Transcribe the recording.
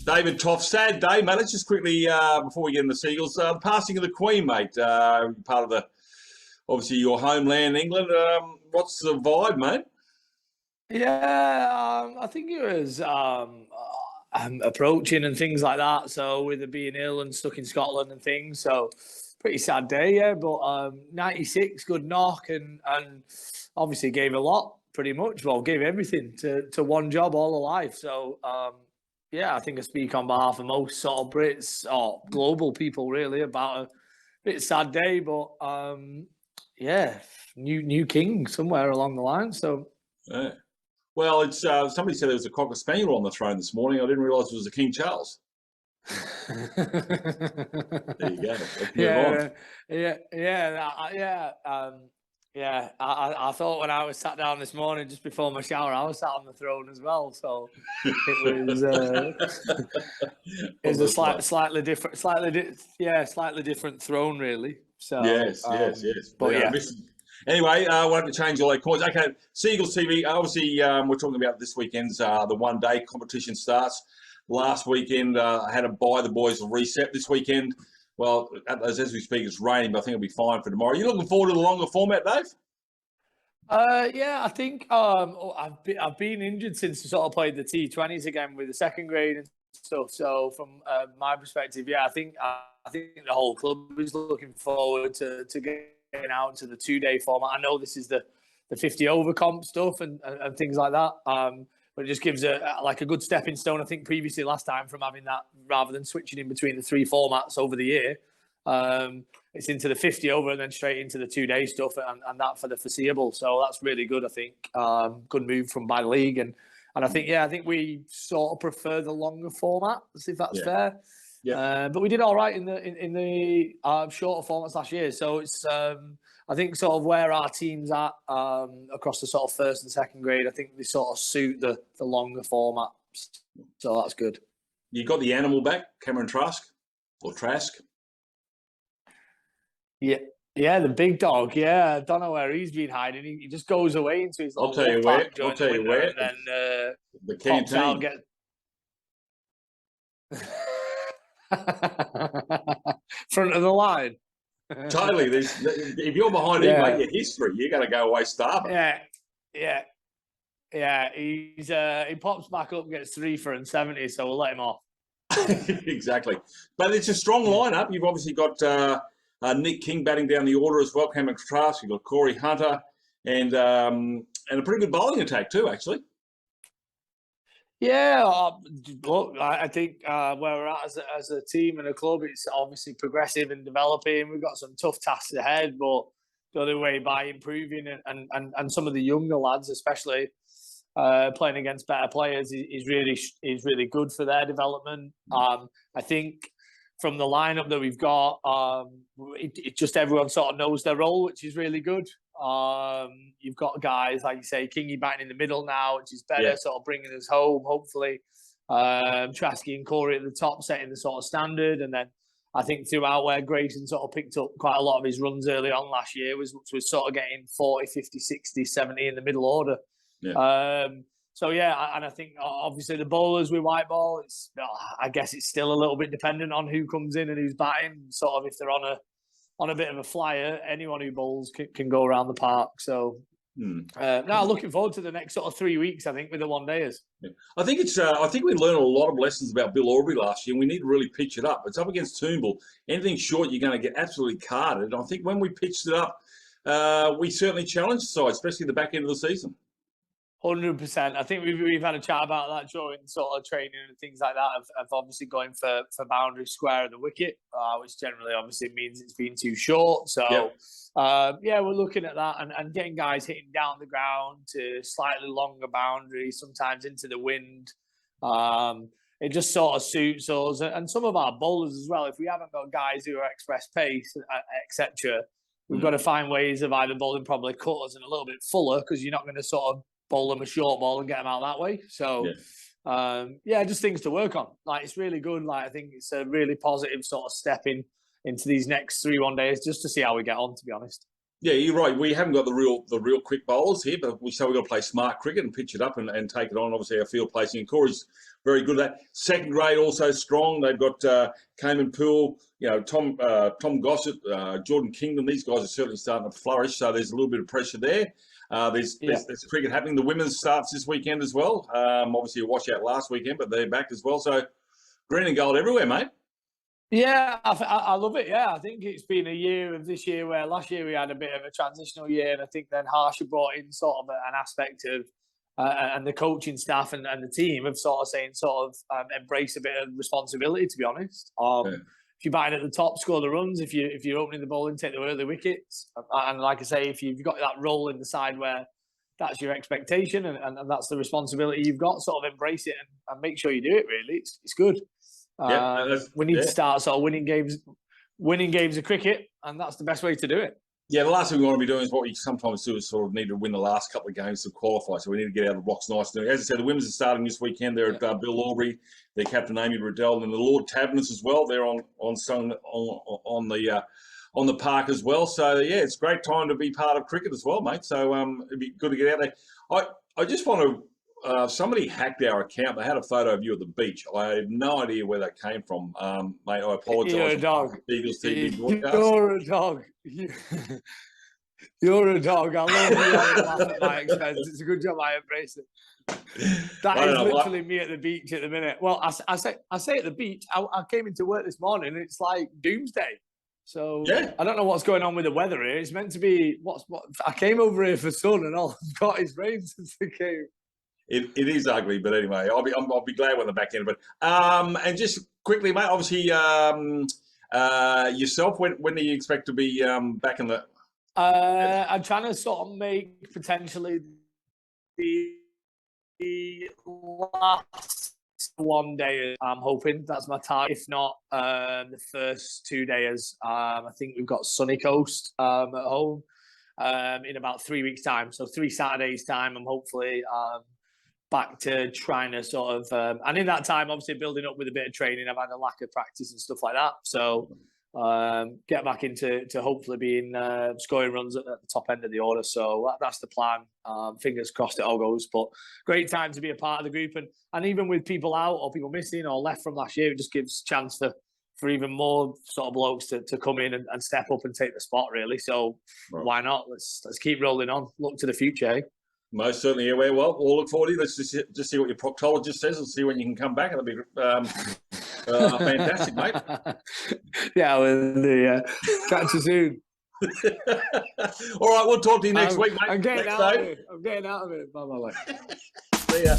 David Toft, sad day, mate. Let's just quickly, before we get into the Seagulls, the passing of the Queen, mate. Part of obviously your homeland, England. What's the vibe, mate? Yeah, I think it was approaching and things like that. So with her being ill and stuck in Scotland and things, so pretty sad day, yeah. But 96, good knock, and obviously gave a lot, pretty much. Well, gave everything to one job all her life. So yeah, I think I speak on behalf of most sort of Brits or global people really about a bit sad day, but yeah, new king somewhere along the line. So. Yeah. Well, it's somebody said there was a Cocker Spaniel on the throne this morning. I didn't realise it was a King Charles. There you go. Let's move on. Yeah. I thought when I was sat down this morning just before my shower, I was sat on the throne as well. So it was a slightly different throne, really. So yes. But yeah. Anyway, we'll have to change all our coins. Okay, Seagulls TV. Obviously, we're talking about this weekend's the one-day competition starts. Last weekend, I had to buy the boys a reset. This weekend, well, as we speak, it's raining, but I think it'll be fine for tomorrow. You looking forward to the longer format, Dave? Yeah, I think I've been injured since I sort of played the T20s again with the second grade and stuff. So from my perspective, yeah, I think the whole club is looking forward to getting out to the 2-day format. I know this is the 50 over comp stuff and things like that. But it just gives a good stepping stone. I think previously last time from having that rather than switching in between the 3 formats over the year, it's into the 50 over and then straight into the 2-day stuff and that for the foreseeable. So that's really good. I think good move from by the league and I think we sort of prefer the longer format, if that's fair. Yeah. But we did all right in the shorter formats last year. So it's I think sort of where our team's at across the sort of first and second grade, I think they sort of suit the longer format. So that's good. You got the animal back, Cameron Trask or Trask? Yeah, the big dog. Yeah, I don't know where he's been hiding. He just goes away into his little wolf pack during the winter and then the pops out, get front of the line. Totally. If you're behind him, mate, your history, you got to go away starving. Yeah. He pops back up, gets 3 for and 70, so we'll let him off. Exactly. But it's a strong lineup. You've obviously got Nick King batting down the order as well. Cameron Trask. You've got Corey Hunter and a pretty good bowling attack too, actually. Yeah, look, I think where we're at as a team and a club, it's obviously progressive and developing. We've got some tough tasks ahead, but the other way by improving and some of the younger lads, especially playing against better players, is really good for their development. I think from the lineup that we've got, it just everyone sort of knows their role, which is really good. You've got guys like you say, Kingy batting in the middle now, which is better, sort of bringing us home. Hopefully, Trasky and Corey at the top, setting the sort of standard, and then I think throughout where Grayson sort of picked up quite a lot of his runs early on last year was sort of getting 40, 50, 60, 70 in the middle order. Yeah. So yeah, and I think obviously the bowlers with white ball, I guess it's still a little bit dependent on who comes in and who's batting. Sort of if they're on a bit of a flyer, anyone who bowls can go around the park. So now looking forward to the next sort of 3 weeks, I think, with the one-dayers. Yeah. I think we learned a lot of lessons about Bill Aubrey last year, and we need to really pitch it up. It's up against Toombul. Anything short, you're going to get absolutely carded. And I think when we pitched it up, we certainly challenged the side, especially the back end of the season. 100%. I think we've had a chat about that during sort of training and things like that of obviously going for boundary square of the wicket, which generally obviously means it's been too short. So we're looking at that and getting guys hitting down the ground to slightly longer boundaries, sometimes into the wind. It just sort of suits us and some of our bowlers as well. If we haven't got guys who are express pace, etc., we've got to find ways of either bowling probably cutters and a little bit fuller because you're not going to sort of bowl them a short ball and get them out that way. So, just things to work on. Like, it's really good. Like, I think it's a really positive sort of step into these next 3 one-days just to see how we get on, to be honest. Yeah, you're right. We haven't got the real quick bowlers here, but we've got to play smart cricket and pitch it up and take it on. Obviously, our field placing and Corey's very good at that. Second grade also strong. They've got Cayman Poole, Tom Gossett, Jordan Kingdom. These guys are certainly starting to flourish. So there's a little bit of pressure there. There's cricket happening. The women's starts this weekend as well. Obviously, a washout last weekend, but they're back as well. So green and gold everywhere, mate. Yeah, I love it. Yeah, I think it's been a year of this year where last year we had a bit of a transitional year, and I think then Harsha brought in sort of an aspect of, and the coaching staff and the team have sort of embraced a bit of responsibility. To be honest, if you're batting at the top, score the runs. If you're opening the bowling, take the early wickets. And like I say, if you've got that role in the side where that's your expectation and that's the responsibility you've got, sort of embrace it and make sure you do it. Really, it's good. We need to start sort of winning games of cricket, and that's the best way to do it. Yeah, the last thing we want to be doing is what we sometimes do is sort of need to win the last couple of games to qualify. So we need to get out of the blocks nice. As I said, the women's are starting this weekend. They're at Bill Aubrey, their captain Amy Riddell, and the Lord Taverners as well. They're on the park as well. So yeah, it's a great time to be part of cricket as well, mate. So it'd be good to get out there. I just want to. Somebody hacked our account. They had a photo of you at the beach. I have no idea where that came from, mate. I apologise. You're a dog. Eagles TV broadcast. You're a dog. You're a dog. I love you having a laugh at my expense. It's a good job I embrace it. That is literally me at the beach at the minute. Well, I say at the beach. I came into work this morning and it's like doomsday. So I don't know what's going on with the weather here. It's meant to be what I came over here for sun and all I've got is rain since I came. It is ugly, but anyway, I'll be glad when the back end of it. And just quickly, mate. Obviously, yourself. When do you expect to be back in the? I'm trying to sort of make potentially the last one day. I'm hoping that's my target. If not, the first 2 days. I think we've got Sunny Coast at home in about 3 weeks' time. So 3 Saturdays' time. I'm hopefully. Back to trying to sort of, and in that time, obviously building up with a bit of training, I've had a lack of practice and stuff like that. So get back into hopefully being scoring runs at the top end of the order. So that's the plan. Fingers crossed it all goes. But great time to be a part of the group, and even with people out or people missing or left from last year, it just gives chance for even more sort of blokes to come in and step up and take the spot. Really. So why not? Let's keep rolling on. Look to the future. Eh? Most certainly, yeah. Well, we'll look forward to it. Let's just see what your proctologist says and see when you can come back. That'll be fantastic, mate. Yeah, well, catch you soon. All right, we'll talk to you next week, mate. I'm getting out of it. Bye-bye. See ya.